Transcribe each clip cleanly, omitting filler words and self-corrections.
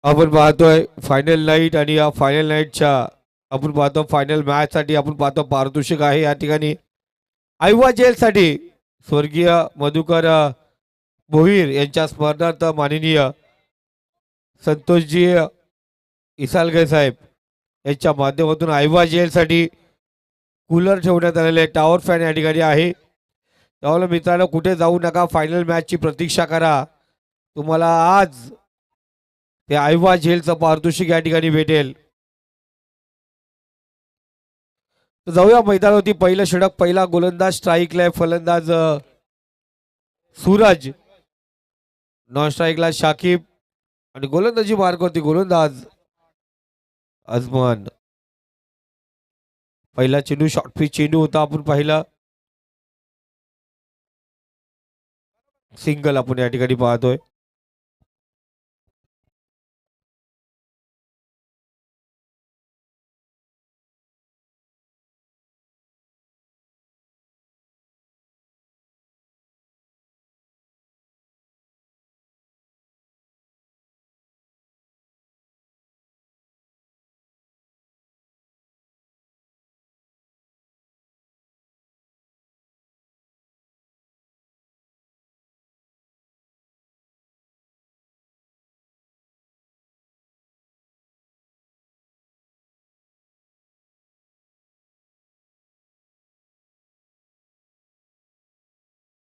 आपण पाहतोय final night आणि या फायनल नाईटच्या आपण पाहतो फायनल मॅच साठी आपण पाहतो पारितोषिक आहे या ठिकाणी आयवा जेलसाठी स्वर्गीय मधुकर भोईर यांच्या स्मरणार्थ माननीय संतोषजी इसालगे साहेब यांच्या माध्यमातून आयवा जेलसाठी कूलर ठेवण्यात आलेले टॉवर फॅन या ठिकाणी आहे. त्यामुळे मित्रांनो कुठे जाऊ नका, फायनल मॅचची प्रतीक्षा करा. तुम्हाला आज ते आयवा झेलचं पारितोषिक या ठिकाणी भेटेल. तर जाऊया मैदानावरती. पहिलं षटक, पहिला गोलंदाज स्ट्राईकला, फलंदाज सूरज, नॉन स्ट्राईकला शाकिब आणि गोलंदाजी मार्गावरती गोलंदाज अजमान. पहिला चेंडू शॉर्ट पिच चेंडू होता, आपण पाहिला सिंगल आपण या ठिकाणी पाहतोय.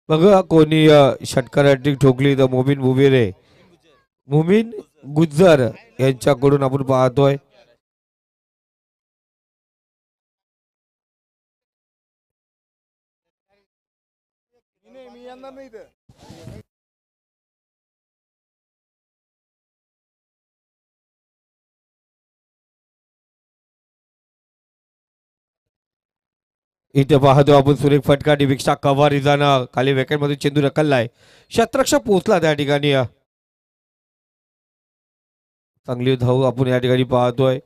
बघा कोणी षटकार हॅट्रिक ठोकली तर मोमीन गुज्जर यांच्याकडून आपण पाहतोय. इथे पाहतो आपण सुरेख फटका डिविक्षा कव्हर इजाना खाली विकेट मध्ये चेंडू रखडलाय. शतरक्ष पोहोचला त्या ठिकाणी. चांगली धाव आपण या ठिकाणी पाहतोय.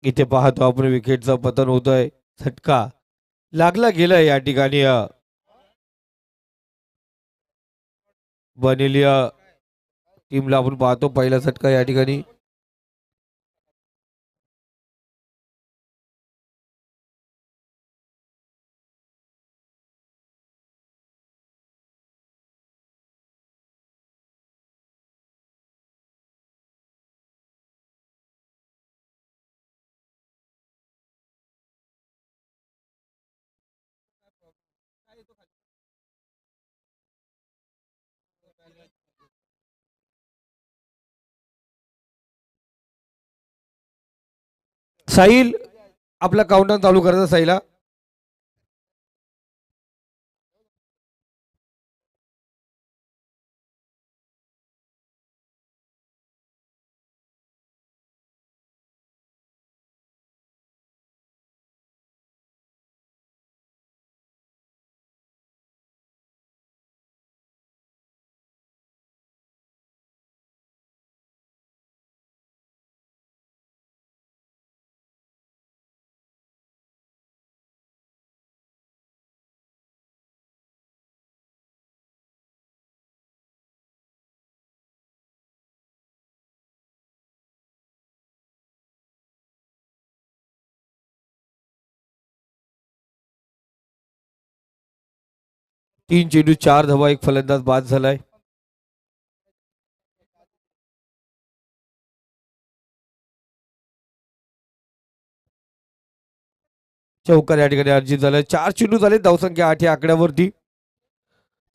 इथे पाहतो आपण विकेटचं पतन होतोय. झटका लागला गेला या ठिकाणी. बनेलिया टीमला आपण पाहतो पहिला झटका या ठिकाणी. साहिल आपला काउंटडाऊन चालू करायचा. साहिला तीन चेंडू चार धावा, एक फलंदाज बाद झालाय. चौकार या ठिकाणी अर्जित झालाय. चार चेंडू झाले, धावसंख्या 8 या आकड्यावरती.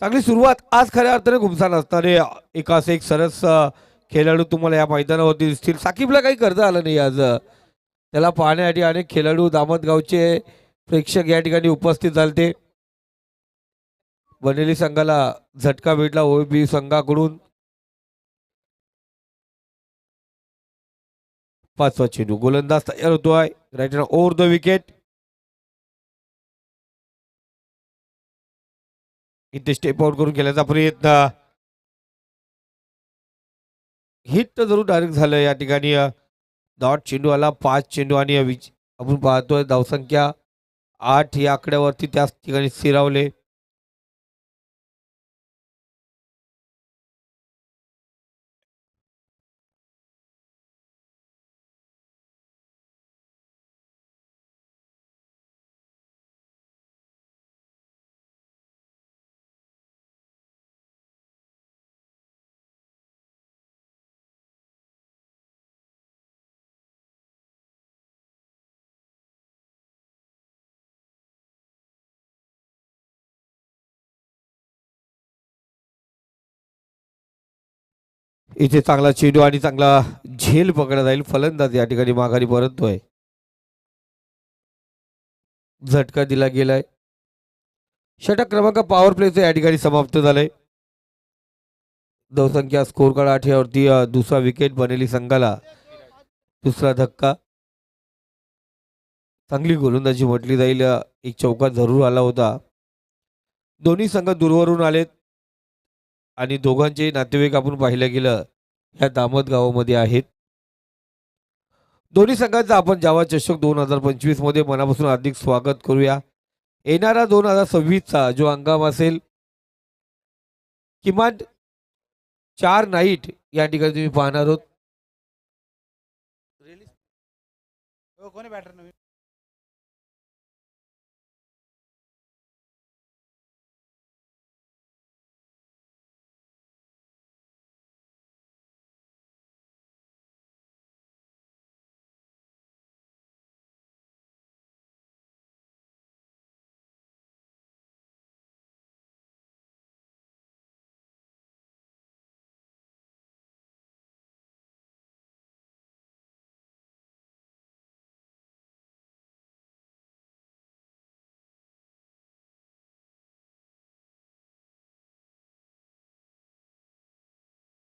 चांगली सुरुवात आज खऱ्या अर्थाने घुमसान असणारे एकास एक सरस खेळाडू तुम्हाला या मैदानावरती दिसतील. साकिबला काही करता आलं नाही आज. त्याला पाहण्यासाठी अनेक खेळाडू दामतगावचे प्रेक्षक या ठिकाणी उपस्थित झाले. बनेली संघाला झटका भेटला ओबी संघाकडून. पाचवा चेंडू गोलंदाज तयार होतोय right hand over the wicket. इथे स्टेप आउट करून केल्याचा प्रयत्न. हिट तर जरूर डायरेक्ट झालं या ठिकाणी. डॉट चेंडू आला 5 चेंडू आणि आपण पाहतोय धावसंख्या 8 या आकड्यावरती त्याच ठिकाणी स्थिरावले. इथे चांगला चेंडू आणि चांगला झेल पकडला जाईल. फलंदाज या ठिकाणी माघारी परततोय. झटका दिला गेलाय. षटक क्रमांक पॉवर प्लेचं या ठिकाणी समाप्त झालंय. धावसंख्या स्कोर कार्ड 8 यावरती दुसरा विकेट बनेली संघाला. दुसरा धक्का. चांगली गोलंदाजी म्हटली जाईल. एक चौकार जरूर आला होता. दोन्ही संघ दूरवरून आलेत आणि दोघांचे नातेवाईक आपण पाहिलं गेलं ह्या दामत गावामध्ये आहेत. दोन्ही संघांचा आपण जावा चषक 2025 मध्ये मनापासून हार्दिक स्वागत करूया. येणारा 2026चा जो हंगाम असेल किमान 4 नाईट या ठिकाणी तुम्ही पाहणार आहोत. कोणी बॅटर नवीन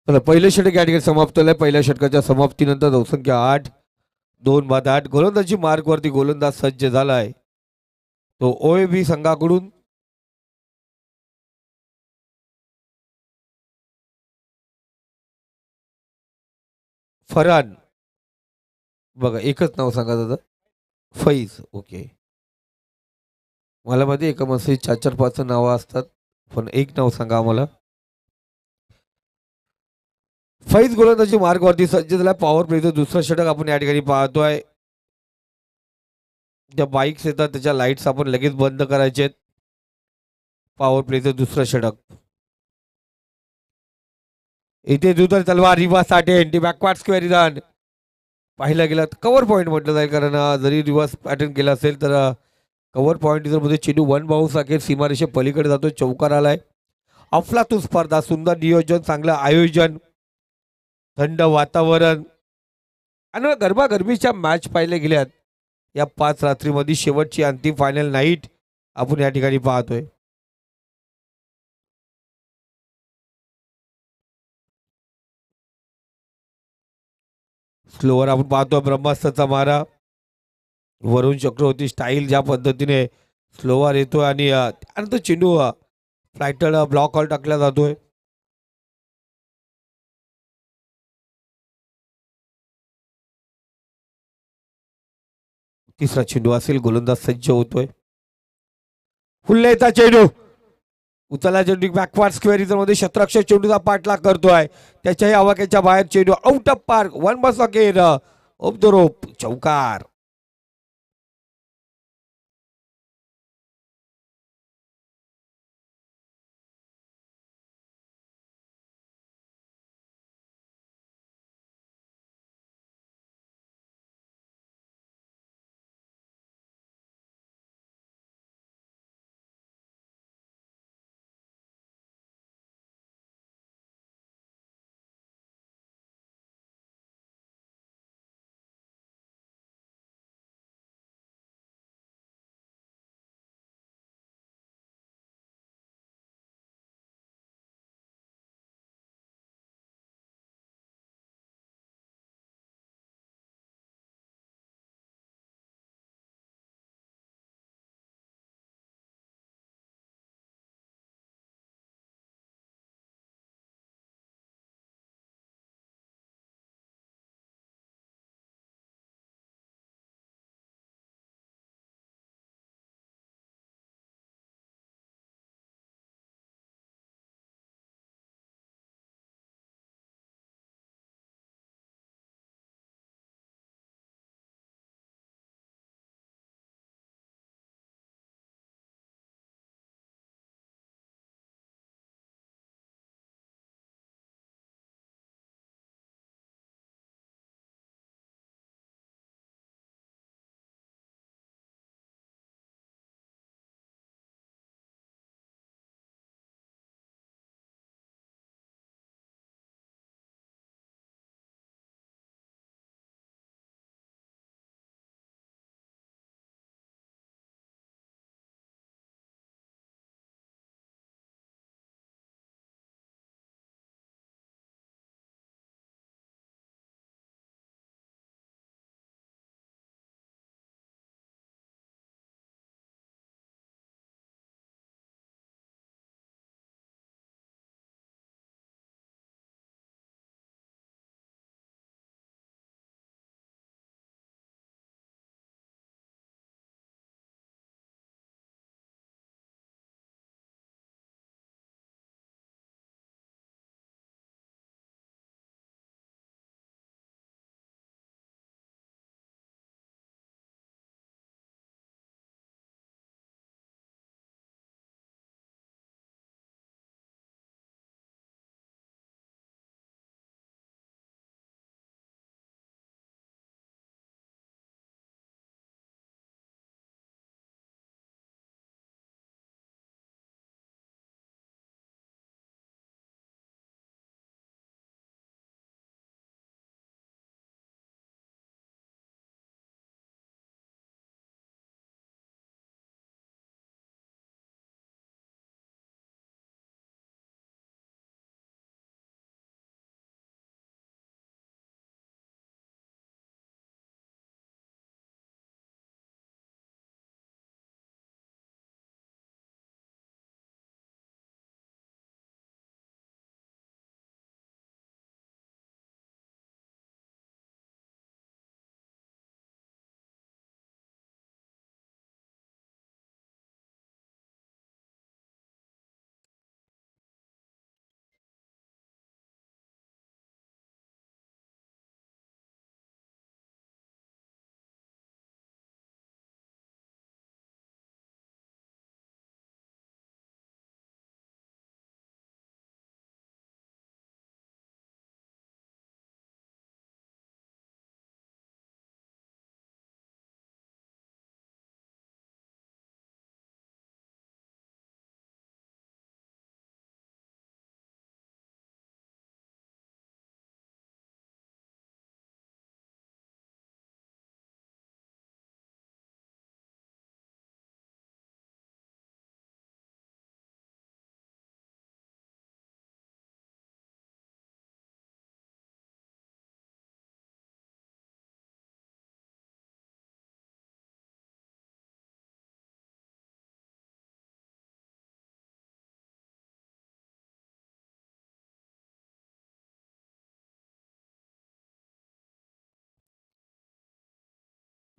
तर पहिलं षटक या ठिकाणी समाप्त झालंय. पहिल्या षटकाच्या समाप्तीनंतर धावसंख्या 8 2 बाद 8 गोलंदाजी मार्कवरती गोलंदाज सज्ज झालाय. तो OAB संघाकडून फरान. बघा एकच नाव सांगा दादा. फैज. ओके. मला मध्ये एका माणसाची 4-4-5 नावं असतात पण एक नाव सांगा आम्हाला. फैज गोलंदाजी मार्गवरती सज्ज झाला. पॉवर प्लेचं दुसरं षटक आपण या ठिकाणी पाहतोय. ज्या बाईक्स येतात त्याच्या लाईट्स आपण लगेच बंद करायचे आहेत. पॉवर प्लेचं दुसरं षटक. इथे दुधर तलवार reverse attend backward square run पाहिलं गेलं कव्हर पॉईंट म्हटलं जाईल. कारण जरी रिव्हर्स अटेंड केला असेल तर कव्हर पॉईंट मध्ये चेंडू 1 बाउन्स अखेर सीमारेषे पलीकडे जातो. चौकार आलाय. अफलातून स्पर्धा सुंदर नियोजन चांगलं आयोजन थंड वातावरण आणि गरबागरबीच्या मॅच पाहिले गेल्यात या 5 रात्रीमध्ये शेवटची अंतिम फायनल नाईट आपण या ठिकाणी पाहतोय. स्लोवर आपण पाहतोय ब्रह्मास्त्राचा मारा. वरुण चक्रवर्ती स्टाईल ज्या पद्धतीने स्लोवर येतोय आणि त्यानंतर चेंडू फ्लायटेड ब्लॉक हॉल टाकला जातोय. तिसरा चेंडू असेल. गोलंदाज सज्ज होतोय. फुल्लेचा चेंडू उचलला चेंडू बॅकवर्ड स्क्वेअर मध्ये शतरक्ष चेंडूचा पाठलाग करतोय. त्याच्याही आवाक्याच्या बाहेर चेंडू आउट ऑफ पार्क 1 बस अखेर ऑफ द रोप चौकार.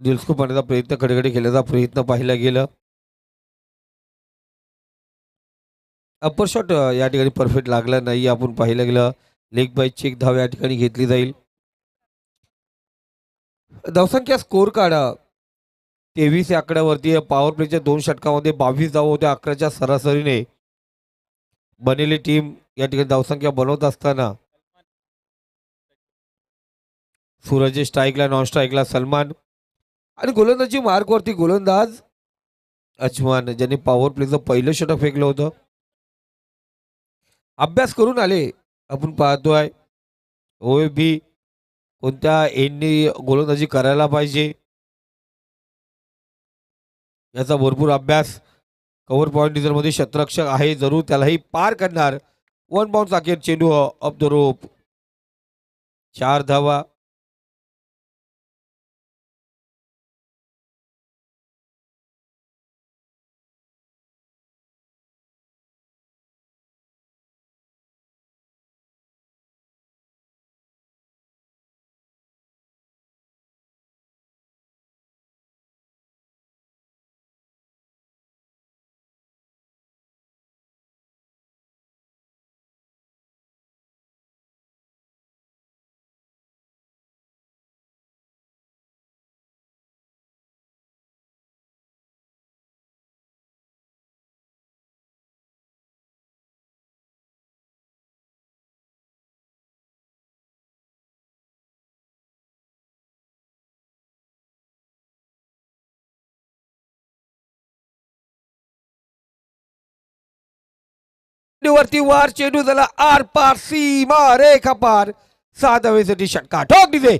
दिलस्को पाण्याचा प्रयत्न कडकडे केल्याचा प्रयत्न पाहिला गेला. अप्पर शॉट या ठिकाणी परफेक्ट लागला नाही आपण पाहिलं गेलं. लेग बायची एक धाव या ठिकाणी घेतली जाईल. धावसंख्या स्कोर काढा 23 या आकड्यावरती. पॉवर प्लेच्या 2 षटकामध्ये 22 धावा होत्या 11च्या सरासरीने. बनेली टीम या ठिकाणी धावसंख्या बनवत असताना सूरज स्ट्राईकला, नॉन स्ट्राईकला सलमान आणि गोलंदाजी मार्कवरती गोलंदाज अजमान ज्यांनी पॉवर प्लेचं पहिलं षटक फेकलं होतं. अभ्यास करून आले आपण पाहतोय. OFB कोणत्या एंडनी गोलंदाजी करायला पाहिजे याचा भरपूर अभ्यास. कव्हर पॉईंट डिझरमध्ये शतरक्षक आहे जरूर त्यालाही पार करणार. 1 बाउन्स अखेर चेंडू अप द रोप. 4 धावा. वरती वार चेंडू झाला आर पार सीमा रेखा पार. 6 धावेसाठी षटका ठोक दिले.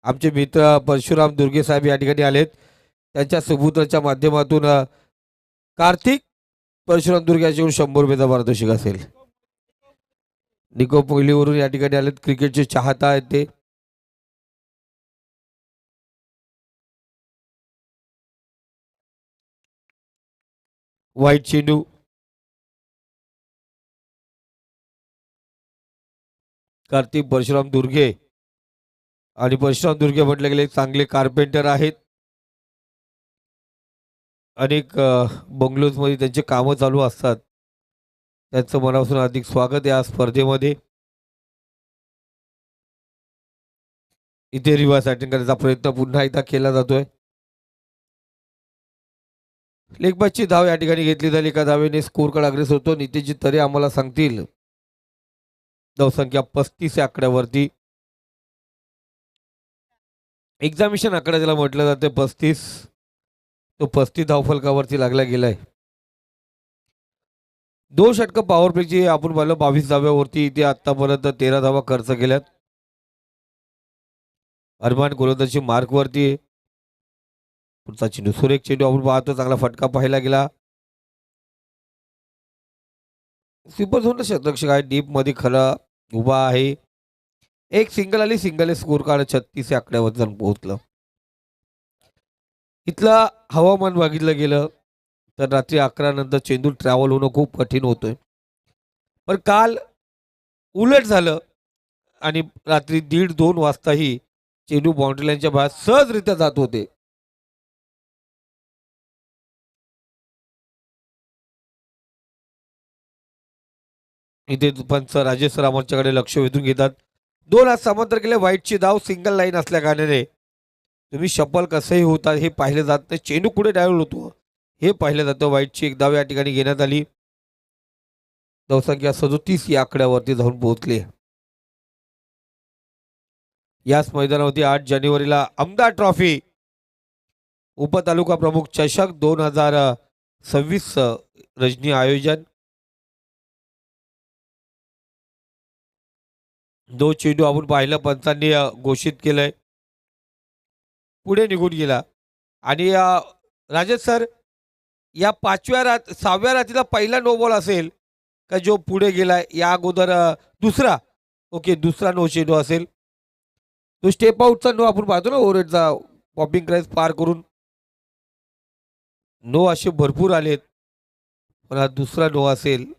आमचे मित्र परशुराम दुर्गे साहेब या ठिकाणी आलेत. त्यांच्या सुपुत्राच्या माध्यमातून कार्तिक परशुराम दुर्गे यांच्याकडून 100 रुपयाचा पारितोषिक असेल. निको पहिलीवरून या ठिकाणी आलेत. क्रिकेटचे चाहता आहेत ते. वाईट चेंडू. कार्तिक परशुराम दुर्गे आणि परशुराम दुर्गे म्हटले गेले चांगले कार्पेंटर आहेत. अनेक बंगलोजमध्ये त्यांचे कामं चालू असतात. त्यांचं मनापासून अधिक स्वागत या स्पर्धेमध्ये. इथे रिव्हर्स अटेंड करण्याचा प्रयत्न पुन्हा एकदा केला जातोय. लेगबाजची धाव या ठिकाणी घेतली झाली. एका धावेने स्कोर कडे अग्रेसर होतो. नितेशजी तरे आम्हाला सांगतील धावसंख्या 35 या आकड्यावरती. एक्झामिशन आकडा ज्याला म्हटलं जाते 35 तो 35 धावफलकावरती लागला गेलाय. 2 षटकं पॉवर प्लेची आपण पाहिलं 22 धाव्यावरती. इथे आतापर्यंत 13 धावा खर्च केल्यात. अरमान गोलंदाजी मार्कवरती. पुढचा चेंडू सुरेख चेंडू आपण पाहतो. चांगला फटका पाहायला गेला. स्वीपर झोन शतरक्षक आहे. डीप मध्ये खरा उभा आहे. एक सिंगल आली. सिंगल स्कोर कार्ड 36 या आकड्यावर जाऊन पोहोचलं. इथलं हवामान बघितलं गेलं तर रात्री 11 नंतर चेंडू ट्रॅव्हल होणं खूप कठीण होतोय. पण काल उलट झालं आणि रात्री 1:30-2 वाजताही चेंडू बाउंड्री लाईनच्या बाहेर सहजरित्या जात होते. इथे पंच राजेश सर आमच्याकडे लक्ष वेधून घेतात. 2 हात समांतर केले. व्हाईटची धाव सिंगल लाईन असल्या कारणाने तुम्ही शपल कसंही होतात हे पाहिलं जात नाही. चेंडू कुठे डायव्हर्ट होतो हे पाहिलं जातं. व्हाईटची एक धाव या ठिकाणी घेण्यात आली. धावसंख्या 37 या आकड्यावरती जाऊन पोहोचले. याच मैदानावरती 8 जानेवारीला आमदार ट्रॉफी उपतालुका प्रमुख चषक 2026 रजनी आयोजन. 2 चेंडू आपण पाहिलं पंचांनी घोषित केलंय. पुढे निघून गेला आणि राजेश सर या 6व्या रात्रीला पहिला नो बॉल असेल का जो पुढे गेलाय या अगोदर दुसरा ओके दुसरा नो चेंडू असेल तो स्टेप आउटचा नो आपण पाहतो ना ओव्हरहेडचा पॉपिंग क्राईज पार करून नो असे भरपूर आलेत पण हा दुसरा नो असेल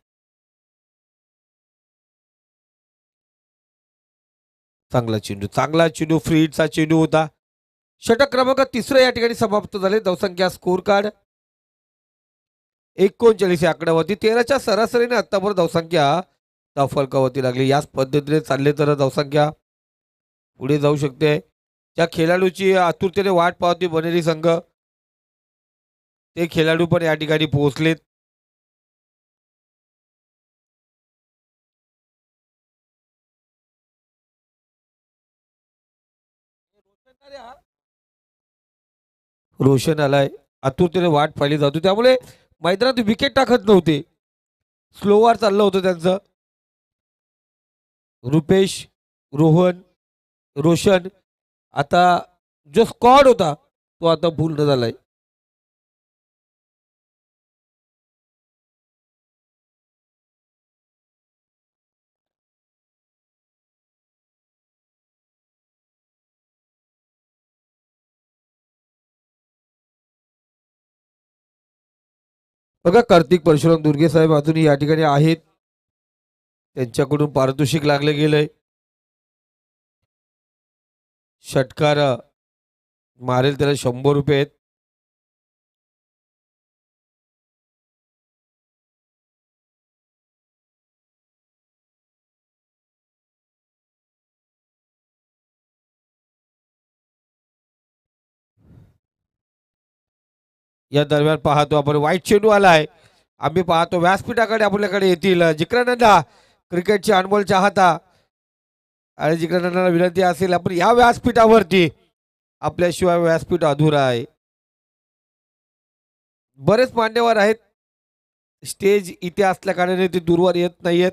चांगला चेंडू फ्रीडचा चेंडू होता षटक क्रमांक तिसरं या ठिकाणी समाप्त झाले धावसंख्या स्कोर कार्ड 39 या आकड्यावरती 13च्या सरासरीने आतापर्यंत धावसंख्या धावफलकावरती लागली याच पद्धतीने चालले तर धावसंख्या पुढे जाऊ शकते ज्या खेळाडूची आतुरतेने वाट पाहते बनेली संघ ते खेळाडू पण या ठिकाणी पोहोचलेत रोशन आलाय आतुरतेने वाट पाहिली जातो त्यामुळे मैदानात विकेट टाकत नव्हते स्लोवर चाललं होतं त्यांचं रुपेश रोहन रोशन आता जो स्क्वॉड होता तो आता पूर्ण झालाय बघा कार्तिक परशुराम दुर्गे साहेब अजूनही या ठिकाणी आहेत त्यांच्याकडून पारितोषिक लागले गेलंय षटकार मारेल त्याला 100 रुपये आहेत या दरम्यान पाहतो आपण वाईट चेंडू आलाय आम्ही पाहतो व्यासपीठाकडे आपल्याकडे येतील जिकरानंदा क्रिकेटची अनमोल चाहता आणि जिकरानंदाला विनंती असेल आपण या व्यासपीठावरती आपल्याशिवाय व्यासपीठ अधुरा आहे बरेच मान्यवर आहेत स्टेज इथे असल्या कारणाने ते दूरवर येत नाहीयेत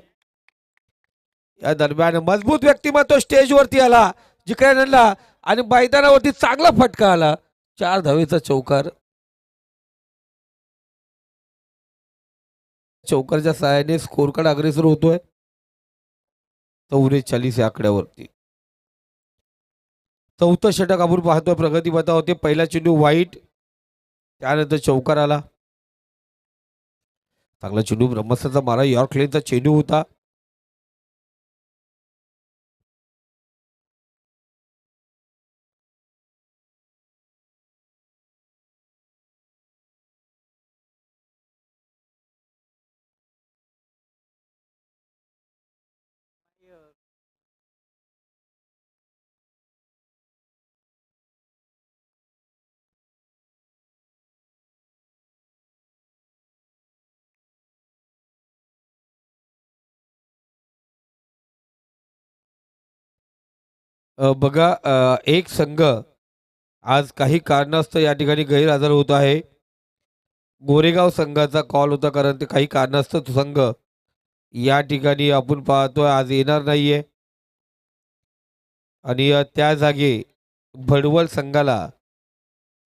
या दरम्यान मजबूत व्यक्तिमत्व स्टेजवरती आला जिकरानंदला आणि मैदानावरती चांगला फटका आला 4 धावेचा चौकारच्या सहाय्याने स्कोर कार्ड अग्रेसर होतोय 44 या आकड्यावरती चौथं षटक आपण पाहतोय प्रगती होते पहिला चेंडू वाईट त्यानंतर चौकार आला चांगला चेंडू ब्रह्मस्थाचा मारा यॉर्क लेनचा चेंडू होता बघा एक संघ आज काही कारणास्तव या ठिकाणी गैरहजर होत आहे गोरेगाव संघाचा कॉल होता कारण ते काही कारणास्तव तो संघ या ठिकाणी आपण पाहतोय आज येणार नाहीये आणि त्या जागी भडवल संघाला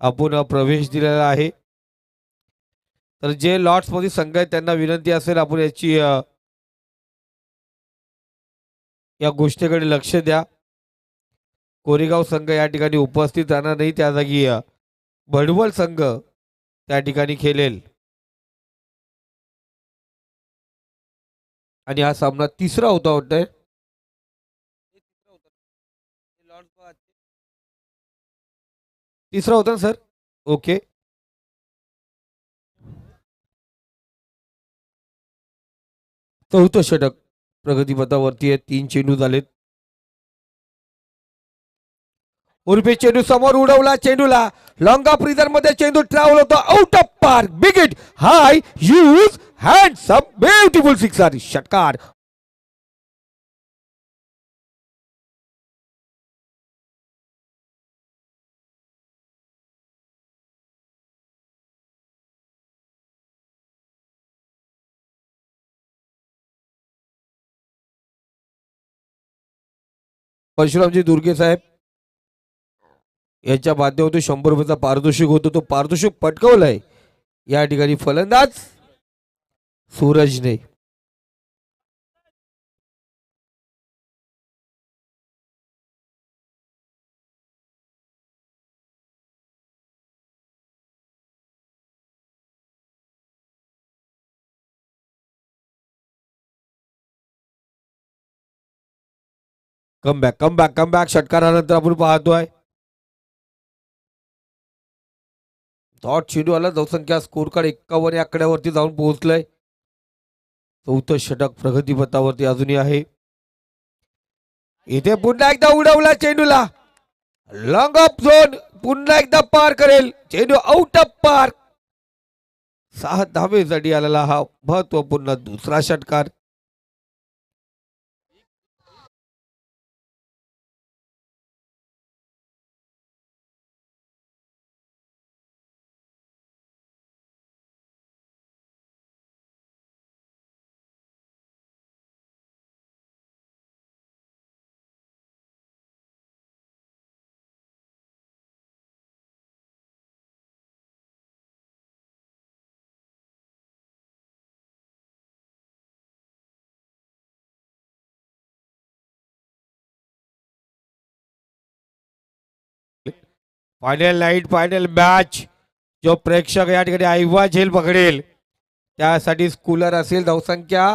आपण प्रवेश दिलेला आहे तर जे लॉट्स मध्ये संघ आहेत त्यांना विनंती असेल आपण याची या गोष्टीकडे लक्ष द्या कोरेगाव संघ या ठिकाणी उपस्थित राहणार नाही त्या जागी भडवल संघ त्या ठिकाणी खेळेल आणि हा सामना तिसरा होता वाटतंय तिसरा होता ना सर ओके चौथं षटक प्रगतीपथावरती आहे 3 चेंडू झालेत उर्फी चेंडू समोर उडवला चेंडूला लॉंग ऑफ रिझन मध्ये चेंडू ट्रॅव्हल होतो out of park big hit high use handsome beautiful sixer षटकार परशुरामजी दुर्गे साहेब याच्या माध्यमातून 100 रुपयाचा पारितोषिक होतो तो पारितोषिक पटकवलाय या ठिकाणी फलंदाज सूरजने. कमबॅक षटकारानंतर आपण पाहतोय डॉट चेंडू आला. धावसंख्या स्कोर कार्ड 51 या आकड्यावरती जाऊन पोहोचलंय. चौथं षटक प्रगतीपथावरती अजूनही आहे. इथे पुन्हा एकदा उडवला चेंडूला. लॉंग ऑफ झोन पुन्हा एकदा पार करेल चेंडू. Out of park. 6 धावेसाठी आलेला हा महत्वपूर्ण दुसरा षटकार. फायनल नाईट फायनल मॅच जो प्रेक्षक या ठिकाणी आयवा झेल पकडेल त्यासाठी स्कूलर असेल. धावसंख्या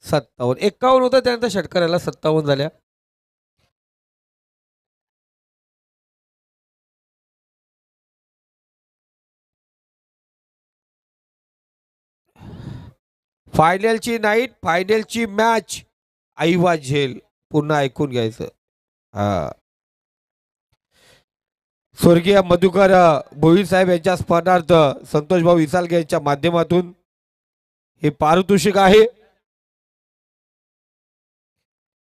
57. 51 होतं त्यानंतर षटकाराला 57 झाल्या. फायनलची नाईट फायनलची मॅच आयवा झेल पुन्हा ऐकून घ्यायचं. हा स्वर्गीय मधुकर भोईर साहेब यांच्या स्मरणार्थ संतोष भाऊ विसालगे यांच्या माध्यमातून हे पारितोषिक आहे.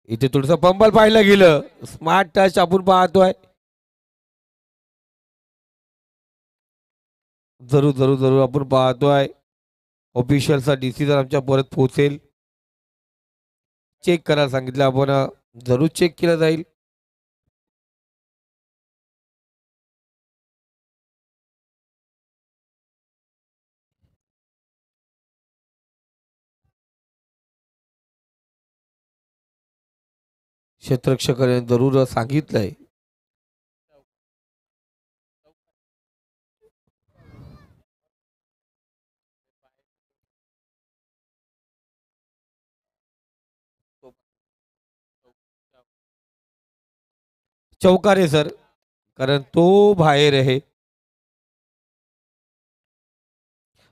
इथे थोडस पंबल पाहायला गेलं. स्मार्ट टच आपण पाहतोय. जरूर जरूर जरूर आपण पाहतोय. ऑफिशियलचा डिसिजन आमच्या परत पोहोचेल. चेक करायला सांगितलं आपण. जरूर चेक केलं जाईल. क्षेत्ररक्षकाने जरूर सांगितलंय. चौकार आहे सर कारण तो बाहेर आहे.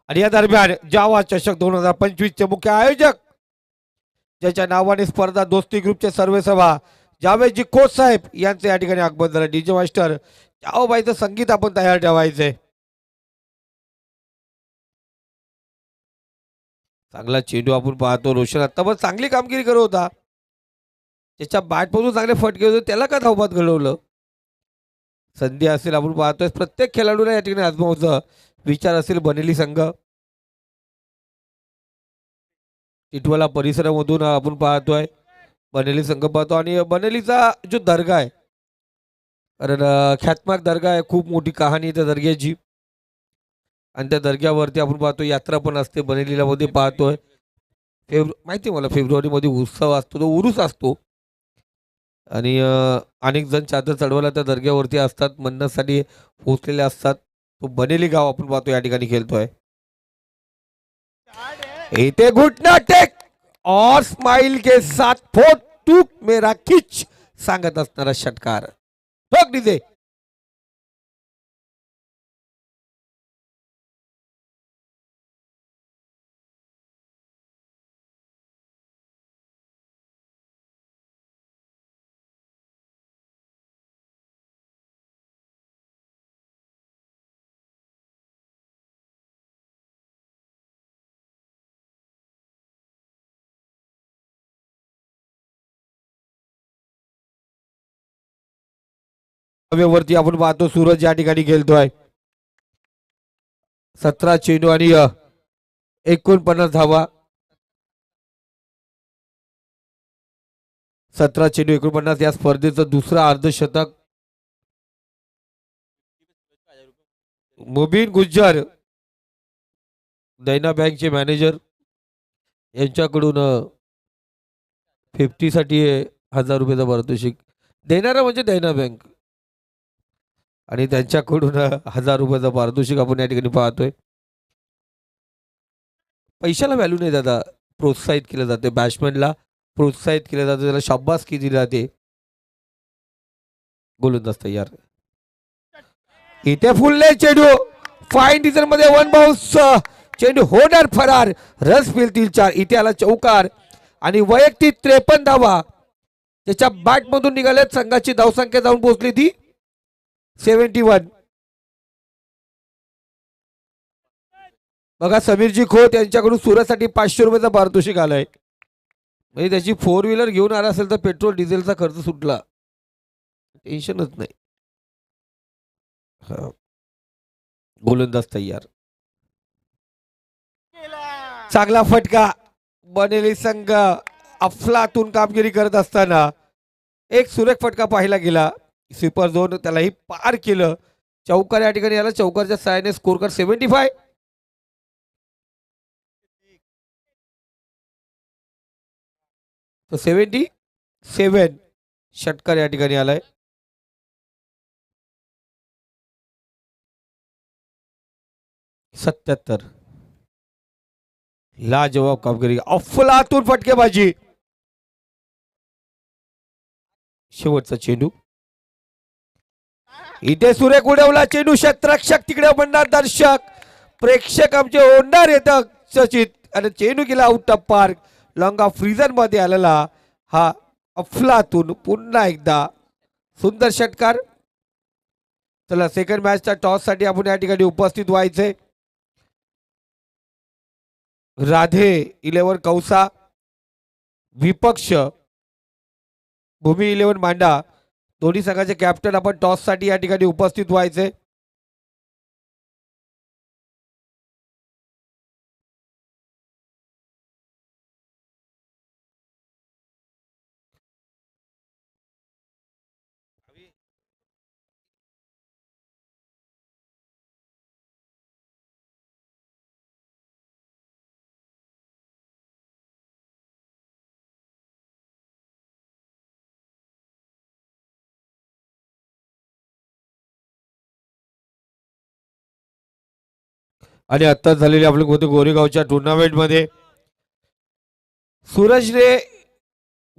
आणि या दरम्यान जावा चषक 2025 चे मुख्य आयोजक ज्याच्या नावाने स्पर्धा दोस्ती ग्रुपचे सर्वेसभा जावेदजी खोत साहेब यांचे या ठिकाणी आगमन झालं. डीजे मास्टर जावबाईचं संगीत आपण तयार ठेवायचंय. चांगला चेंडू आपण पाहतो. रोशन आता पण चांगली कामगिरी करत होता. त्याच्या बॅटमधून चांगले फटके होते. त्याला का धावबाद घडवलं. संधी असेल आपण पाहतोय. प्रत्येक खेळाडूला या ठिकाणी आजमावचा विचार असेल. बनेली संघ टिटवाला परिसरामधून आपण पाहतोय. बनेली संघ पाहतो आणि बनेलीचा जो दर्गा आहे कारण ख्यातनाक दर्गा आहे. खूप मोठी कहाणी आहे त्या दर्ग्याची आणि त्या दर्ग्यावरती आपण पाहतो यात्रा पण असते. बनेलीला मध्ये पाहतोय माहिती मला फेब्रुवारीमध्ये उत्सव असतो. तो उरूस असतो आणि अनेक जण चादर चढवायला त्या दर्ग्यावरती असतात. म्हणण्यासाठी पोहोचलेले असतात. तो बनेली गाव आपण पाहतो या ठिकाणी खेळतोय. इथे घुटना टेक और स्माइल के साथ फोट टूक मेरा खिच सांगत असणारा षटकार. ठोक डीजे. वरती आपण पाहतो सूरज या ठिकाणी खेळतोय. 17 चेंडू आणि 49 धावा. 17 चेंडू 49 या स्पर्धेचं दुसरं अर्धशतक. मुबीन गुज्जर दैना बँकचे मॅनेजर यांच्याकडून 50साठी 1000 रुपयाचं पारितोषिक देणारा म्हणजे दैना बँक आणि त्यांच्याकडून 1000 रुपयाचं पारितोषिक आपण या ठिकाणी पाहतोय. पैशाला व्हॅल्यू नाही दादा, प्रोत्साहित केलं जाते बॅट्समॅनला, प्रोत्साहित केलं जातं, त्याला शाबासकी दिली जाते. गोलंदाज तयार. इथे फुलले चेंडू फाईन डिझाईन मध्ये वन बाउन्स चेंडू होणार फरार. रन्स मिळतील 4. इथे आला चौकार आणि वैयक्तिक 53 धावा त्याच्या बॅट मधून निघाले. संघाची धावसंख्या जाऊन पोहोचली ती 71. बघा समीरजी खोत यांच्याकडून सुरतसाठी 500 रुपयाचा पारितोषिक आलाय. म्हणजे त्याची 4 व्हीलर घेऊन आला असेल तर पेट्रोल डिझेलचा खर्च सुटला, टेन्शनच नाही. गोलंदाज तयार. चांगला फटका. बनेली संघ अफलातून कामगिरी करत असताना एक सुरेख फटका पाहिला गेला. स्वीपर झोन त्यालाही पार केलं. चौकार या ठिकाणी आला. चौकारच्या सहाय्याने स्कोर कर 75. तो 77 षटकार या ठिकाणी आलाय. सत्याहत्तर. लाजवाब कामगिरी, अफलातून फटकेबाजी. शेवटचा चेंडू इथे सुरेख उडवला चेंडू. क्षेत्ररक्षक तिकडे म्हणणार दर्शक, प्रेक्षक आमचे ओढणार येतात सचित आणि चेंडू गेला out of park. Long of freezer मध्ये आलेला हा अफलातून पुन्हा एकदा सुंदर षटकार. चला सेकंड मॅचच्या टॉस साठी आपण या ठिकाणी उपस्थित व्हायचे. राधे 11 कौसा विपक्ष भूमी 11 मांडा दोन्ही संघाचे कॅप्टन आपण टॉस साठी या ठिकाणी उपस्थित व्हायचे. आणि आत्ताच झालेली आपल्या गोरेगावच्या टुर्नामेंटमध्ये सूरजने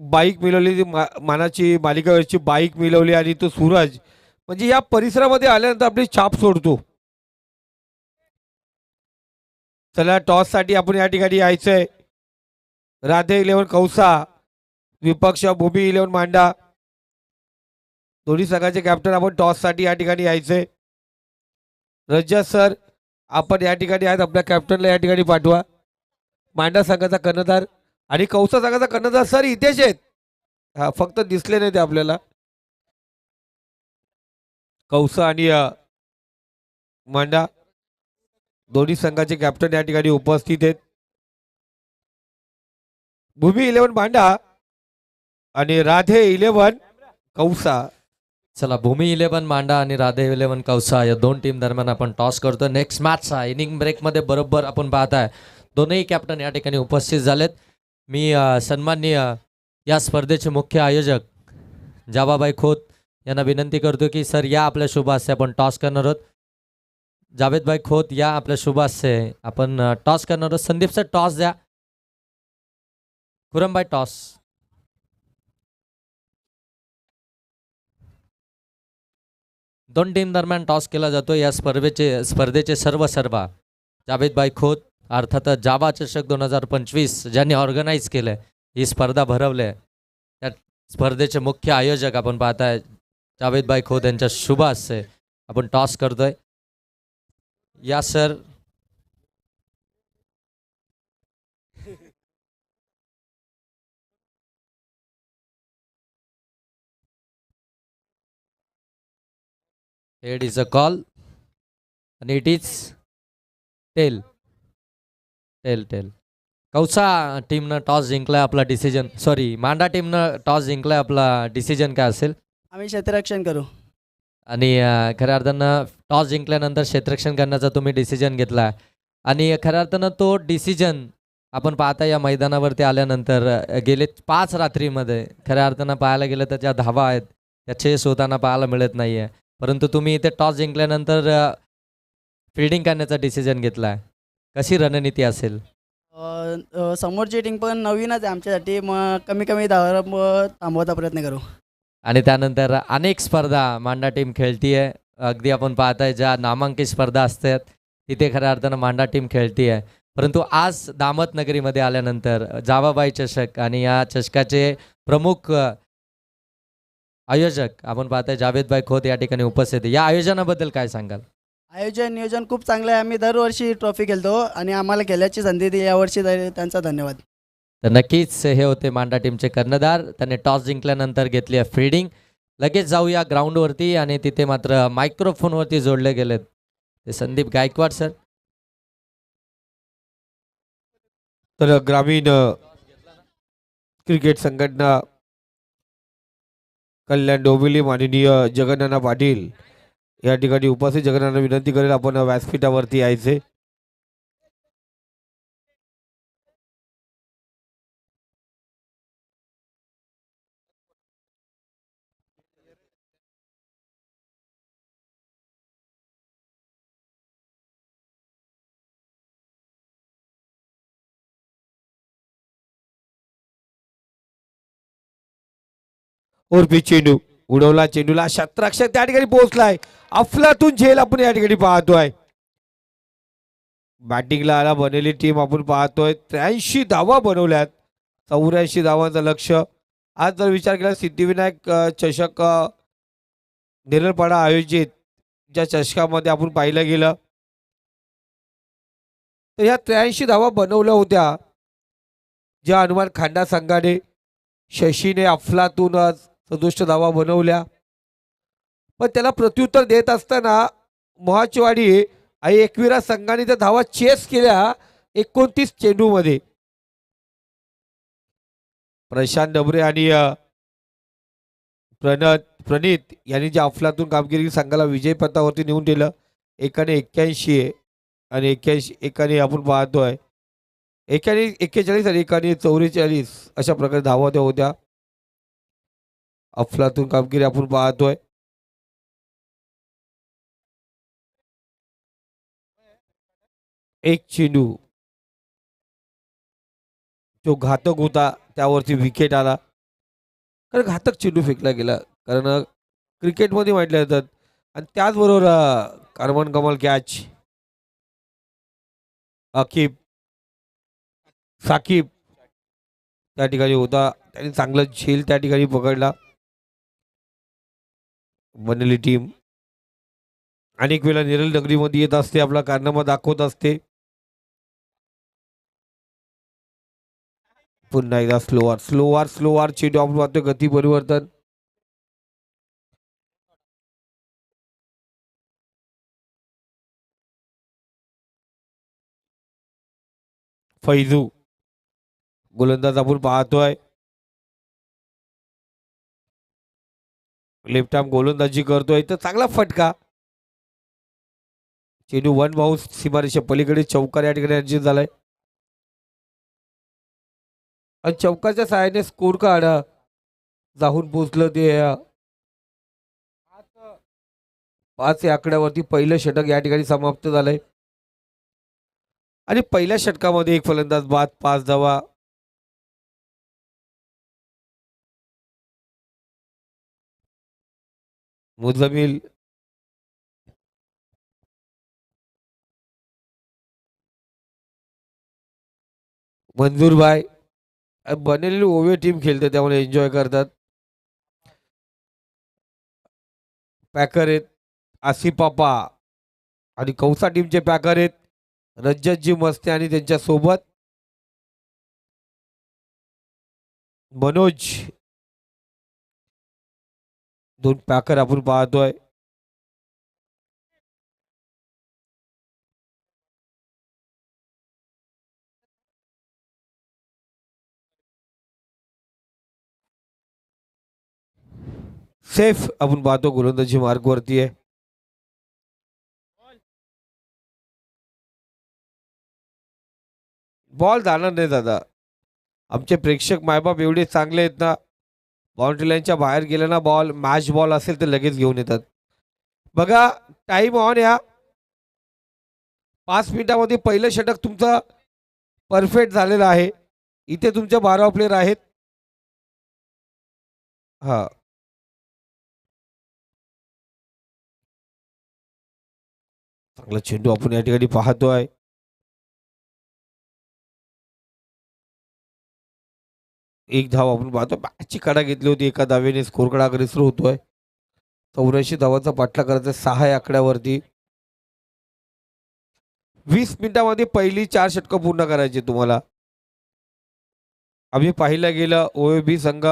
बाईक मिळवली, मानाची मालिकावरची बाईक मिळवली आणि तो सूरज म्हणजे या परिसरामध्ये आल्यानंतर आपली छाप सोडतो. चला टॉस साठी आपण या ठिकाणी यायचंय. राधे 11 कौसा विपक्ष भूमी 11 मांडा दोन्ही संघाचे कॅप्टन आपण टॉस साठी या ठिकाणी यायचंय. रज्जा सर आपण या ठिकाणी आहेत, आपल्या कॅप्टनला या ठिकाणी पाठवा. मांडा संघाचा कर्णधार आणि कौसा संघाचा कर्णधार सर इथेच आहेत, हा फक्त दिसले नाही ते आपल्याला. कौसा आणि मांडा दोन्ही संघाचे कॅप्टन या ठिकाणी उपस्थित आहेत. भूमी 11 मांडा आणि राधे 11 कौसा. चला भूमी 11 मांडा आणि राधे 11 कौसा या दोन टीम दरम्यान आपण टॉस करतो. नेक्स्ट मॅचचा इनिंग ब्रेकमध्ये बरोबर आपण पाहताय दोनही कॅप्टन या ठिकाणी उपस्थित झालेत. मी सन्माननीय या स्पर्धेचे मुख्य आयोजक जाबाबाई खोत यांना विनंती करतो की सर या आपल्या शुभ हस्ते आपण टॉस करणार आहोत. जावेदभाई खोत या आपल्या शुभ हस्ते आपण टॉस करणार आहोत. संदीप सर टॉस द्या. खुरमभाई टॉस. दोन टीम दरम्यान टॉस केला जातो. या स्पर्धेचे सर्व जावेदभाई खोत अर्थातच जावा चषक 2025 ज्यांनी ऑर्गनाईज केलं ही स्पर्धा भरवले त्या स्पर्धेचे मुख्य आयोजक आपण पाहताय जावेदभाई खोत यांच्या शुभ हस्ते आपण टॉस करतोय. या sir. It is a call and it is tail. कौसा टीमनं टॉस जिंकलाय, आपला डिसिजन मांडा टीमनं टॉस जिंकलाय, आपला डिसिजन काय असेल? आम्ही क्षेत्ररक्षण करू. आणि खऱ्या अर्थानं टॉस जिंकल्यानंतर क्षेत्ररक्षण करण्याचा तुम्ही डिसिजन घेतला. आणि खऱ्या अर्थानं तो डिसिजन आपण पाहता या मैदानावरती आल्यानंतर गेले 5 रात्रीमध्ये खऱ्या अर्थानं पाहायला गेलं तर ज्या धावा आहेत त्या चेस होताना पाहायला मिळत नाही आहे. परंतु तुम्ही इथे टॉस जिंकल्यानंतर फिल्डिंग करण्याचा डिसिजन घेतला आहे. कशी रणनीती असेल? समोरची टीम पण नवीनच आहे आमच्यासाठी, मग कमी कमी धावावर थांबवायचा प्रयत्न करू. आणि त्यानंतर अनेक स्पर्धा मांडा टीम खेळतीये. अगदी आपण पाहताय ज्या नामांकित स्पर्धा असतात तिथे खऱ्या अर्थानं मांडा टीम खेळतीये. परंतु आज दामत नगरीमध्ये आल्यानंतर जावाबाई चषक आणि या चषकाचे प्रमुख आयोजक आपण पाहताय जावेदभाई खोत या ठिकाणी उपस्थित आहे. या आयोजनाबद्दल काय सांगाल? आयोजन नियोजन खूप चांगलं आहे. आम्ही दरवर्षी ट्रॉफी खेळतो आणि आम्हाला खेळायची संधी दिली यावर्षी, त्यांचा धन्यवाद. तर नक्कीच हे होते मांडा टीमचे कर्णधार. त्याने टॉस जिंकल्यानंतर घेतली आहे फिल्डिंग. लगेच जाऊया ग्राउंडवरती आणि तिथे मात्र मायक्रोफोनवरती जोडले गेलेत ते संदीप गायकवाड सर. तर ग्रामीण क्रिकेट संघटना कल्याण डोंबिवली माननीय जगन्नाना पाटील या ठिकाणी उपस्थित. जगन्नाना विनंती करेल आपण व्यासपीठावरती यायचे. उर्फी चेंडू उडवला, चेंडूला शतरक्षक त्या ठिकाणी पोहोचलाय. अफलातून झेल आपण या ठिकाणी पाहतोय. बॅटिंगला आला बनलेली टीम आपण पाहतोय. 83 धावा बनवल्यात, 84 धावांचं लक्ष. आज जर विचार केला सिद्धिविनायक चषक नेरळपाडा आयोजित ज्या चषकामध्ये आपण पाहिलं गेलं तर ह्या 83 धावा बनवल्या होत्या ज्या हनुमान खांडा संघाने. शशीने अफलातून 67 धावा बनवल्या. पण त्याला प्रत्युत्तर देत असताना मोहाचवाडी आणि एकविरा संघाने त्या धावा चेस केल्या 29 चेंडूमध्ये. प्रशांत डबरे आणि प्रणित यांनी ज्या अफलातून कामगिरी संघाला विजय पथावरती नेऊन दिलं. एकाने 81 आहे आणि 81 एकाने आपण पाहतोय 41 आणि एकाने 44 अशा प्रकारे धावा त्या होत्या. अफलातून कामगिरी आपण पाहतोय. एक चेंडू जो घातक होता त्यावरती विकेट आला. कारण घातक चेंडू फेकला गेला. कारण क्रिकेटमध्ये म्हटलं जातात. आणि त्याचबरोबर कार्बन कमल कॅच साकीब त्या ठिकाणी होता. त्याने चांगला झेल त्या ठिकाणी पकडला. बनलेली टीम अनेक वेळा नेरळ नगरीमध्ये येत असते, आपला कारनामा दाखवत असते. पुन्हा एकदा स्लोवार चेंडू आपण पाहतोय. गती परिवर्तन. फैजू गोलंदाज आपण पाहतोय. लेफ्ट आर्म गोलंदाजी करतोय तर चांगला फटका. चेंडू वन बाउन्स सीमारेषा पलीकडे चौकार या ठिकाणी अर्जित झालाय. आणि चौकाच्या सहाय्याने स्कोर कार्ड जाऊन पोचलं ते 5 या आकड्यावरती. पहिलं षटक या ठिकाणी समाप्त झालंय. आणि पहिल्या षटकामध्ये एक फलंदाज बाद, 5 धावा. मुजमिल मंजूरभाई बनलेली ओवे टीम खेळते त्यामुळे एन्जॉय करतात. पॅकर आहेत आसिफापा आणि कौसा टीमचे पॅकर आहेत रज्जतजी मस्ते आणि त्यांच्या सोबत मनोज. 2 पॅकर आपण पाहतोय. सेफ आपण पाहतो गोलंदाजी मार्ग वरती आहे. बॉल जाणार नाही दादा. आमचे प्रेक्षक मायबाप एवढे चांगले आहेत ना, बाउंड्री लाईनच्या बाहेर गेला ना बॉल, मॅच बॉल असेल तर लगेच घेऊन येतात. बघा टाइम ऑन या. 5 मिनिटामध्ये पहिलं षटक तुमचं परफेक्ट झालेलं आहे. इथे तुमच्या 12 प्लेयर आहेत. हा, चांगला चेंडू आपण या ठिकाणी पाहतोय. एक धाव आपण पाहतो. मॅचची कडा घेतली होती एका धावेने, स्कोर कडा अग्रेसर होतोय. 84 धावांचा पाठला करायचा 6 या आकड्यावरती. 20 मिनिटामध्ये पहिली 4 षटकं पूर्ण करायची तुम्हाला. आम्ही पाहिलं गेलं OAB संघ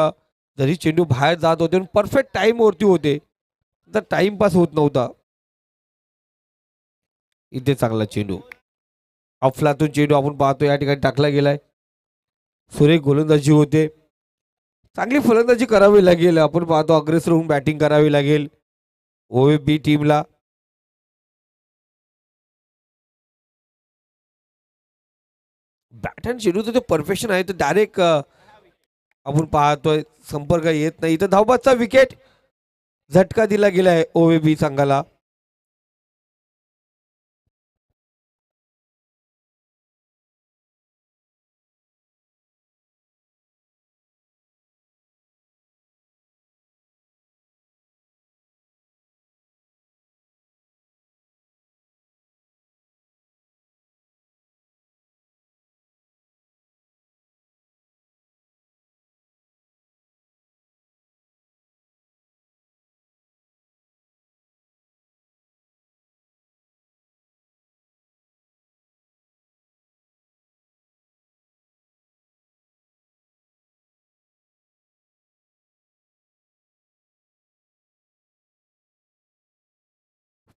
जरी चेंडू बाहेर जात होते परफेक्ट टाइम वरती होते, तर टाइमपास होत नव्हता. इथे चांगला चेंडू, अफलातून चेंडू आपण पाहतो या ठिकाणी टाकला गेलाय. सुरेख गोलंदाजी होते. चांगली फलंदाजी करावी लागेल. आपण पाहतो अग्रेसर होऊन बॅटिंग करावी लागेल OAB टीमला. बॅट अँड चेंडूचं जे परफेक्शन आहे ते डायरेक्ट आपण पाहतोय संपर्क येत नाही. इथं धावबादचा विकेट झटका दिला गेलाय OAB संघाला.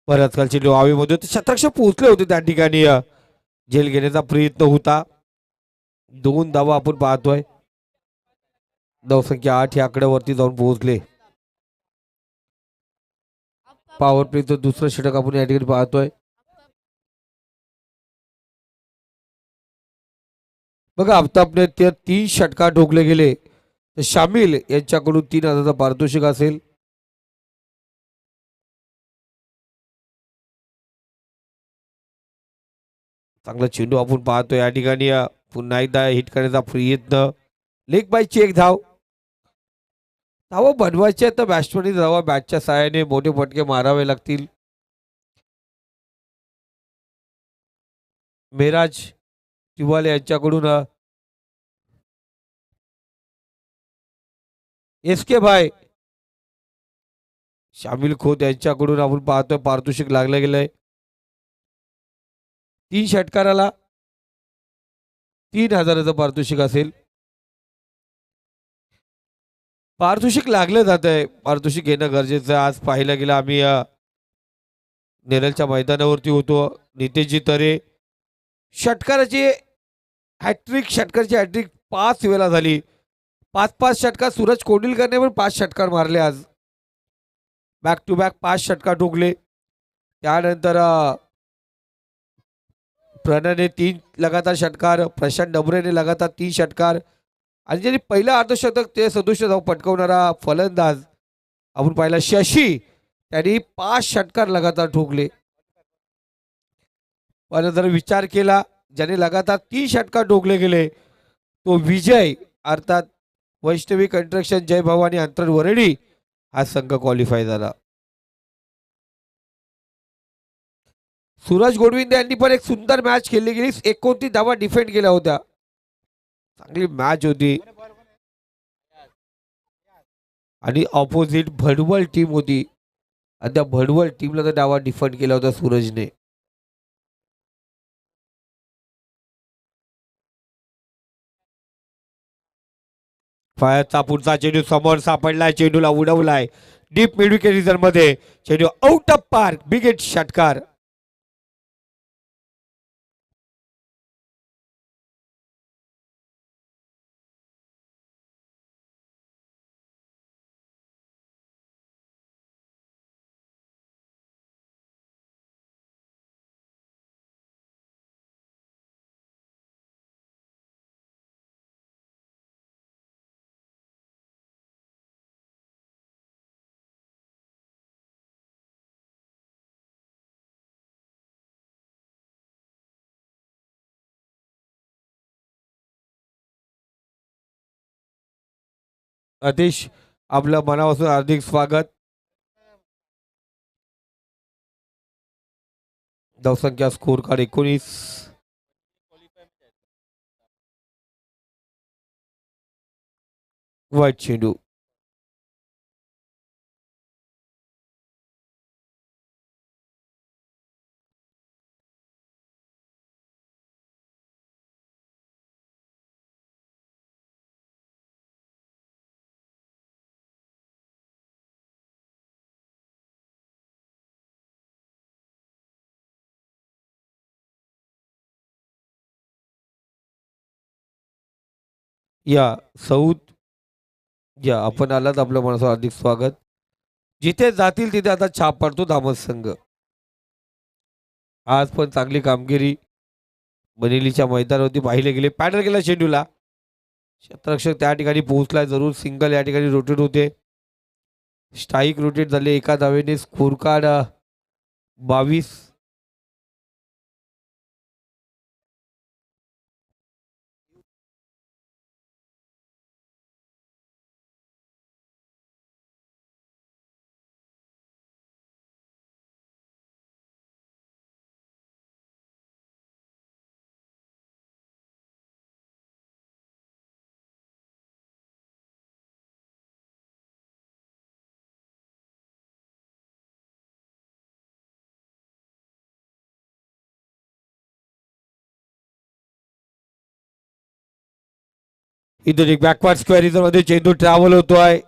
बऱ्याच कालचे हवेमध्ये होते, शतक्ष पोहोचले होते त्या ठिकाणी. झेल घेण्याचा प्रयत्न होता. 2 धावा आपण पाहतोय. धावसंख्या 8 या आकड्यावरती जाऊन पोहोचले. पॉवर प्लेचं दुसरं षटक आपण या ठिकाणी पाहतोय. बघा आपले ते 3 षटका ठोकले गेले तर शामिल यांच्याकडून 3,000चं पारितोषिक असेल. चांगला चेंडू आपण पाहतोय या ठिकाणी. पुन्हा एकदा हिट करण्याचा प्रयत्न. लेग बायची एक धाव. धावा बनवायच्या तर बॅट्समॅननी धावा बॅटच्या साहाय्याने मोठे फटके मारावे लागतील. मेराज तिवाले यांच्याकडून SK भाई शामिल खोत यांच्याकडून आपण पाहतोय पारितोषिक लागलं गेलंय. 3 षटकाराला 3,000चं पारितोषिक असेल. पारितोषिक लागलं जात आहे. पारितोषिक घेणं गरजेचं आहे. आज पाहायला गेलं आम्ही नेरलच्या मैदानावरती होतो. नितेशजी तरे षटकाराची षटकाराची हॅट्रिक 5 वेळा झाली. 5-5 षटकार. सूरज कोंडिलकरने पण 5 षटकार मारले आज. बॅक टू बॅक 5 षटकार ठोकले. त्यानंतर प्रणयने 3 लगातार षटकार, प्रशांत डबरेने लगातार 3 षटकार आणि ज्यांनी पहिलं अर्धशतक ते 67 धाव पटकवणारा फलंदाज आपण पाहिला शशी, त्यांनी 5 षटकार लगातार ठोकले. पण जर विचार केला ज्याने लगातार 3 षटकार ठोकले गेले तो विजय अर्थात वैष्णवी कंस्ट्रक्शन जय भवानी अंतरण वरडी हा संघ क्वालिफाय झाला. सूरज गोडविंदे यांनी पण एक सुंदर मॅच खेळली गेली. 29 धावा डिफेंड केल्या होत्या. चांगली मॅच होती आणि ऑपोजिट भडवल टीम होती आणि त्या भडवल टीमला तर डावा डिफेंड केला होता सूरजने. फायरचा पुढचा चेंडू समोर सापडलाय. चेंडूला उडवलाय डीप मिड विकेट रिझन मध्ये. चेंडू आउट ऑफ पार्क. बिग षटकार. अतिश आपलं मनापासून हार्दिक स्वागत. धावसंख्या स्कोर कार्ड 19. वाईट चेंडू. या सौद या आपण आलात, आपल्या मनाचं हार्दिक स्वागत. जिथे जातील तिथे आता छाप पडतो धामस संघ. आज पण चांगली कामगिरी बनेलीच्या मैदानावरती पाहिले गेले. पॅडल केला चेंडूला, क्षेत्ररक्षक त्या ठिकाणी पोहोचलाय. जरूर सिंगल या ठिकाणी रोटेट होते. स्ट्राईक रोटेट झाले एका धावेने. Score card 22. इथून एक बॅकवर्ड स्क्वेअर मध्ये चेंडू ट्रॅव्हल होतोय.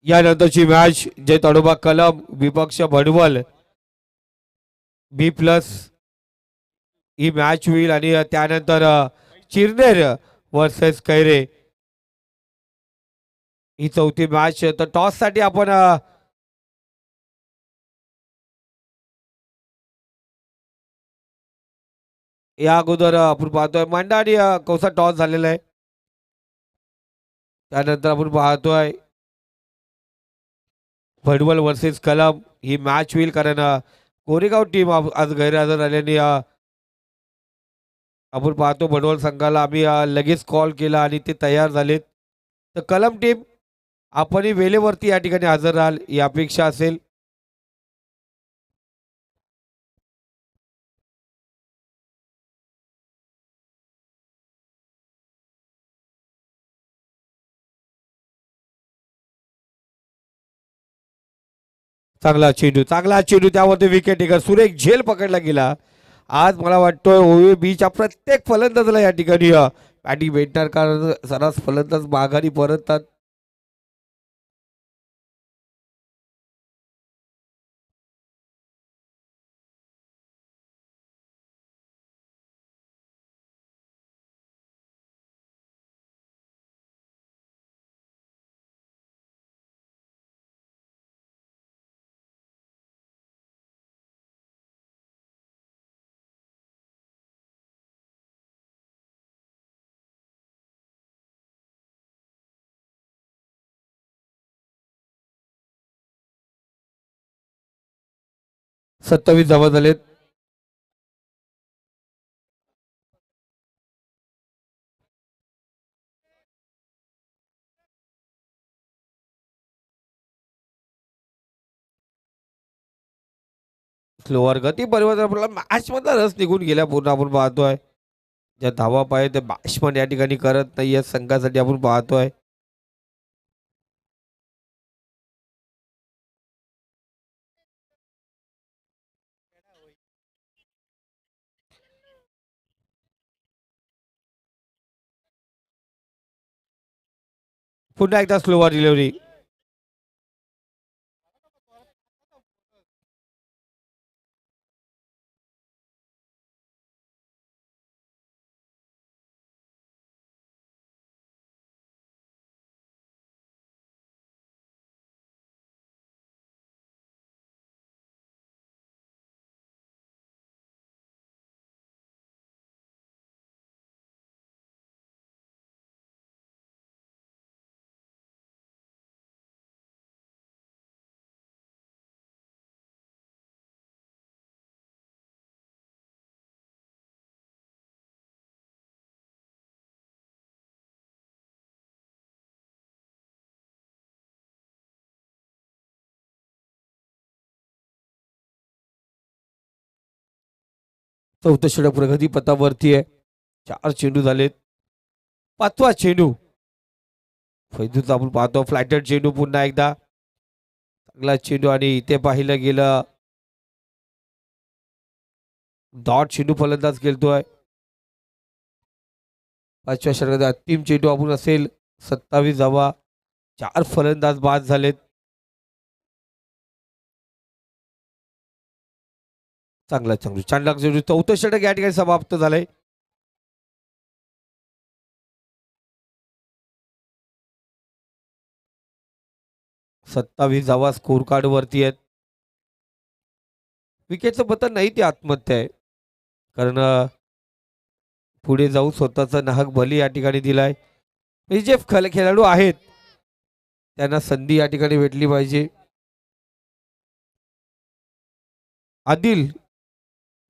यानंतरची मॅच जय ताडोबा कलम विपक्ष भडवल B+ ही मॅच होईल. आणि त्यानंतर चिरनेर वर्सेस कैरे ही चौथी मॅच. तर टॉस साठी आपण या अगोदर आपण पाहतोय मांडा आणि कौसा टॉस झालेला आहे. त्यानंतर आपण पाहतोय भडवल वर्सेस कलम ही मॅच होईल. कारण कोरेगाव टीम आज गैरहजर राहिल्याने आपण पाहतो भडवल संघाला आम्ही लगेच कॉल केला आणि ते तयार झालेत. तर कलम टीम आपणही वेळेवरती या ठिकाणी हजर राहाल ही अपेक्षा असेल. चांगला चेंडू त्यावरती विकेट टेकर सुरेख झेल पकडला गेला. आज मला वाटतोय ओवी बीच्या प्रत्येक फलंदाजाला या ठिकाणी बॅटिंग भेटणार, कारण सर्रास फलंदाज माघारी परततात. सत्तावीस धावा झालेत. स्लोअर गती परिवर्तन आपल्याला मॅच मधला रस निघून गेल्या पूर्ण आपण पाहतोय. ज्या धावा पाहिजे ते बॅट्समन या ठिकाणी करत नाही या संघासाठी आपण पाहतोय. पुन्हा एकदा स्लोवर डिलिव्हरी. चौथं षटक प्रगती पथावरती आहे. 4 चेंडू झालेत. 5वा चेंडू फैजूचा आपण पाहतो फ्लॅटेड चेंडू पुन्हा एकदा चांगला चेंडू आणि इथे पाहिलं गेलं डॉट चेंडू फलंदाज खेळतोय. 5व्या षटकाचा अंतिम चेंडू आपण असेल 27 धावा. 4 फलंदाज बाद झालेत. चांगला चेंडू चांगला चेंडू. चौथं षटक या ठिकाणी समाप्त झालंय. सत्तावीस धावा स्कोर कार्ड वरती आहेत. विकेटचं पतन नाही, ती आत्महत्या आहे. कारण पुढे जाऊन स्वतःचा नाहक बली या ठिकाणी दिलाय. जे खेळाडू आहेत त्यांना संधी या ठिकाणी भेटली पाहिजे. आदिल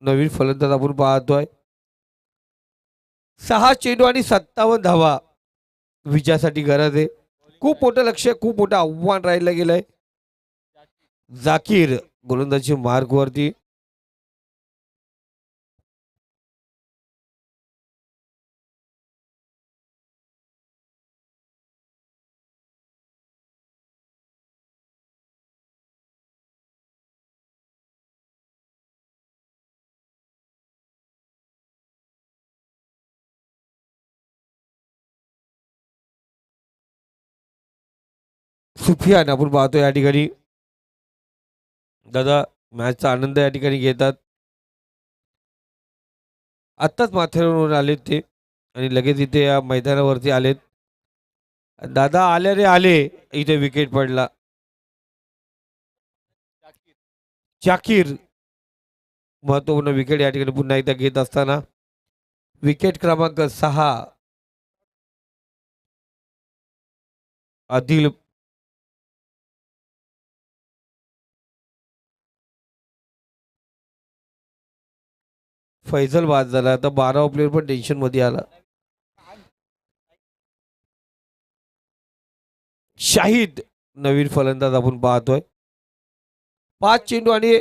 नवीन फलंदाज आपण पाहतोय. 6 चेंडू आणि 57 धावा विजयासाठी गरज आहे. खूप मोठं लक्ष, खूप मोठं आव्हान राहिलं गेलंय. जाकीर गोलंदाजी मार्ग वरती. सुफियान आपण पाहतो या ठिकाणी. दादा मॅचचा आनंद या ठिकाणी घेतात. आत्ताच माथेरानवरून आलेत ते आणि लगेच इथे या मैदानावरती आलेत. दादा आले रे आले. इथे विकेट पडला. जाकीर महत्वपूर्ण विकेट या ठिकाणी पुन्हा एकदा घेत असताना विकेट क्रमांक 6 आदिल फैजल बाद झाला. आता 12 प्लेयर पण टेन्शन मध्ये आला. शाहिद नवीन फलंदाज आपण पाहतोय. 5 चेंडू आणि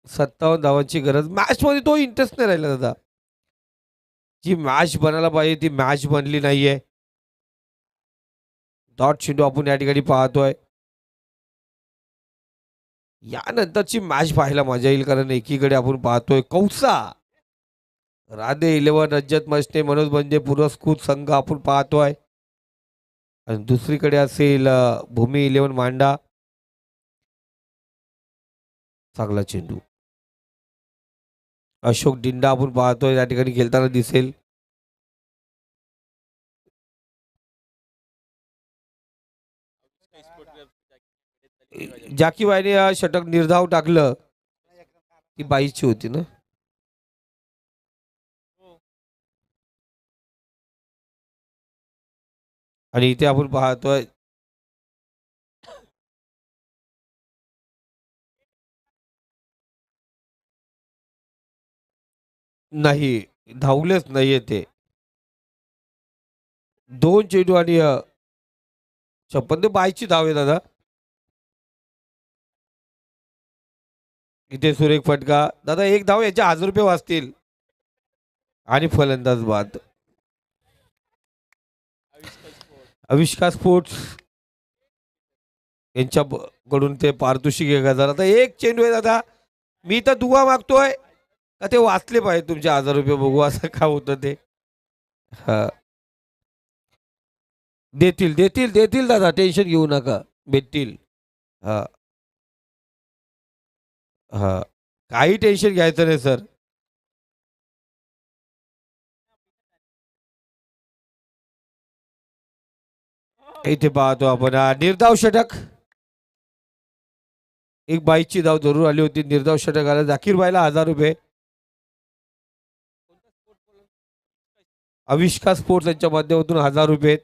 57 धावांची गरज. मॅच मध्ये तो इंटरेस्ट नाही राहिला दादा. जी मॅच बनायला पाहिजे ती मॅच बनली नाहीये. डॉट चेंडू आपण या ठिकाणी पाहतोय. यानंतरची मॅच पाहायला मजा येईल. कारण एकीकडे आपण पाहतोय कौसा राधे 11 रजत मस्ते मनोज म्हणजे पुरस्कृत संघ आपण पाहतोय. आणि दुसरीकडे असेल भूमी 11 मांडा. चांगला चेंडू. अशोक डिंडा आपण पाहतोय या ठिकाणी खेळताना दिसेल. जाकीबाईने षटक निर्धाव टाकलं. ती 22ची होती ना. आणि इथे आपण पाहतोय नाही धावलेच नाहीये ते. 2 चेंडू आणि 56 धाव आहे दादा. इथे सुरेख फटका दादा. 1 धाव याचे 1000 रुपये वाचतील. आणि फलंदाज बाद. आविष्कार स्पोर्ट्स यांच्याकडून ते पारितोषिक 1000. आता 1 चेंडू आहे दादा. मी तर दुवा मागतोय का ते वाचले पाहिजे तुमचे 1000 रुपये. बघू असं का होतं ते. हा देतील देतील देतील दादा, टेन्शन घेऊ नका, भेटतील. हा हा, काही टेन्शन घ्यायचं नाही सर. इथे पाहतो आपण निर्धाव षटक. एक बाईची धाव जरूर आली होती, निर्धाव षटक आला जाकीर बाईला 1000 रुपये. अविष्का स्पोर्ट्स यांच्या माध्यमातून 1000 रुपये.